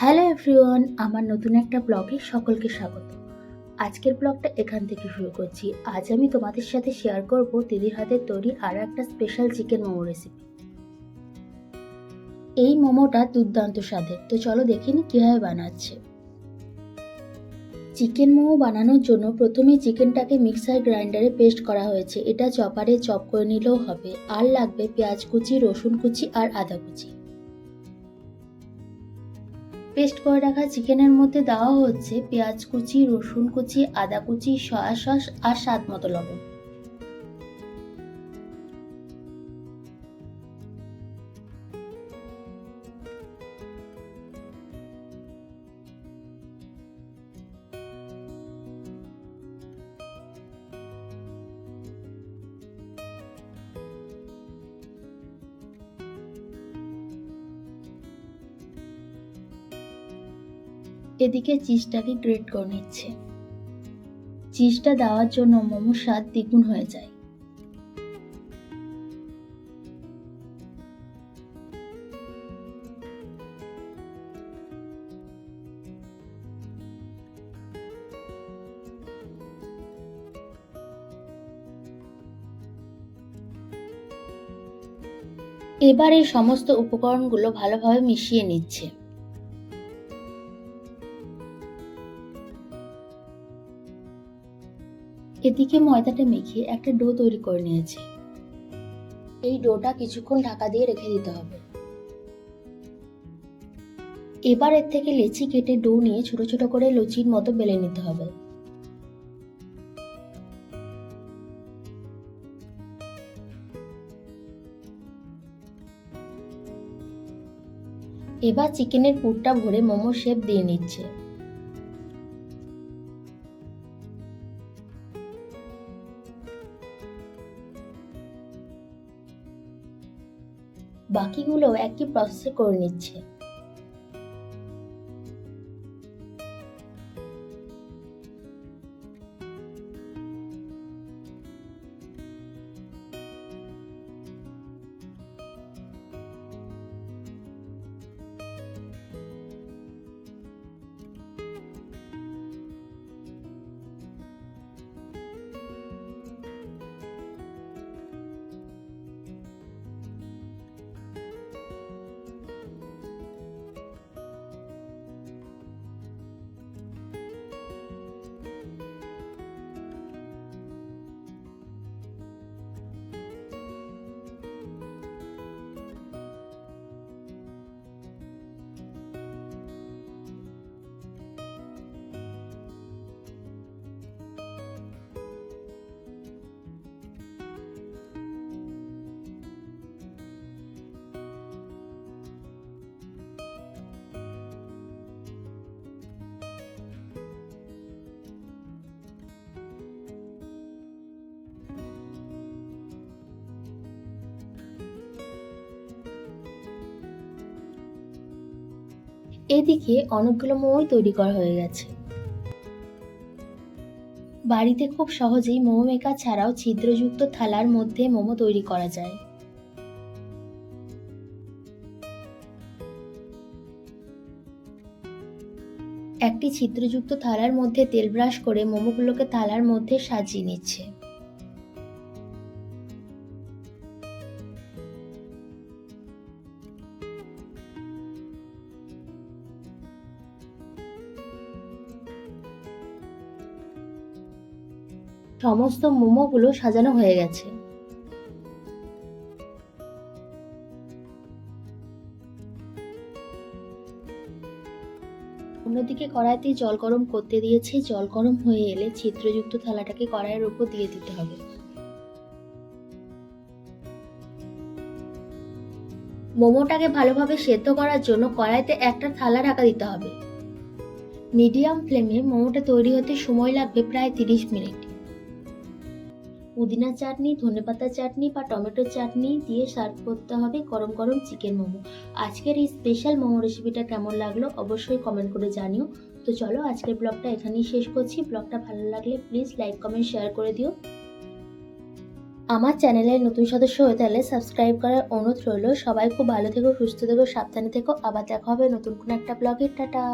Hello everyone, আমার নতুন একটা ব্লগে সকলকে স্বাগত। আজকের ব্লগটা এখান থেকে শুরু করছি। আজ আমি তোমাদের সাথে শেয়ার করব দিদির হাতের তৈরি আরও একটা স্পেশাল চিকেন মোমো রেসিপি। এই মোমোটা দুর্দান্ত স্বাদের, তো চলো দেখে নি কীভাবে বানাচ্ছে। চিকেন মোমো বানানোর জন্য প্রথমে চিকেনটাকে মিক্সার গ্রাইন্ডারে পেস্ট করা হয়েছে। এটা চপারে চপ করে নিলেও হবে। আর লাগবে পেঁয়াজ কুচি, রসুন কুচি আর আদা কুচি। পেস্ট করে রাখা চিকেনের মধ্যে দেওয়া হচ্ছে পেঁয়াজ কুচি, রসুন কুচি, আদা কুচি, সয়া সস আর স্বাদ মতো লবণ। এদিকে চিজটাকে গ্রেট করে নিচ্ছে। চিজটা দেওয়ার জন্য মোমোর স্বাদ দ্বিগুণ হয়ে যায়। এবার এই সমস্ত উপকরণগুলো ভালোভাবে মিশিয়ে নিচ্ছে। এদিকে ময়দাটা মেখে একটা ডো তৈরি করে নিয়েছে। এই ডোটা কিছুক্ষণ ঢাকা দিয়ে রেখে দিতে হবে। এবার এর থেকে লেচি কেটে ডো নিয়ে ছোট ছোট করে লুচির মতো বেলে নিতে হবে। এবার চিকেনের পুরটা ভরে মোমো শেপ দিয়ে নিচ্ছে। বাকিগুলো একই প্রসেসে করে নিচ্ছে। এদিকে অনেকগুলো মোমোই তৈরি করা হয়ে গেছে। বাড়িতে খুব সহজেই মোমো মেকার ছাড়াও ছিদ্রযুক্ত থালার মধ্যে মোমো তৈরি করা যায়। একটি ছিদ্রযুক্ত থালার মধ্যে তেল ব্রাশ করে মোমোগুলোকে থালার মধ্যে সাজিয়ে নিচ্ছে। সমস্ত মোমোগুলো সাজানো হয়ে গেছে। অন্যদিকে কড়াইতে জল গরম করতে দিয়েছে। জল গরম হয়ে এলে ছিদ্রযুক্ত থালাটাকে কড়াইয়ের উপর দিয়ে দিতে হবে। মোমোটাকে ভালোভাবে সেদ্ধ করার জন্য কড়াইতে একটা থালা ঢাকা দিতে হবে। মিডিয়াম ফ্লেমে মোমোটা তৈরি হতে সময় লাগবে প্রায় 30 মিনিট। পুদিনা চাটনি, ধনেপাতা চাটনি বা টমেটো চাটনি দিয়ে সার্ভ করতে হবে গরম গরম চিকেন মোমো। আজকের এই স্পেশাল মোমো রেসিপিটা কেমন লাগলো অবশ্যই কমেন্ট করে জানিও। তো চলো আজকের ব্লগটা এখানেই শেষ করছি। ব্লগটা ভালো লাগলে প্লিজ লাইক, কমেন্ট, শেয়ার করে দিও। আমার চ্যানেলের নতুন সদস্য হয়ে তাহলে সাবস্ক্রাইব করার অনুরোধ রইল। সবাই খুব ভালো থেকো, সুস্থ থেকো, সাবধানে থেকো। আবার দেখা হবে নতুন কোনো একটা ব্লগে। টাটা।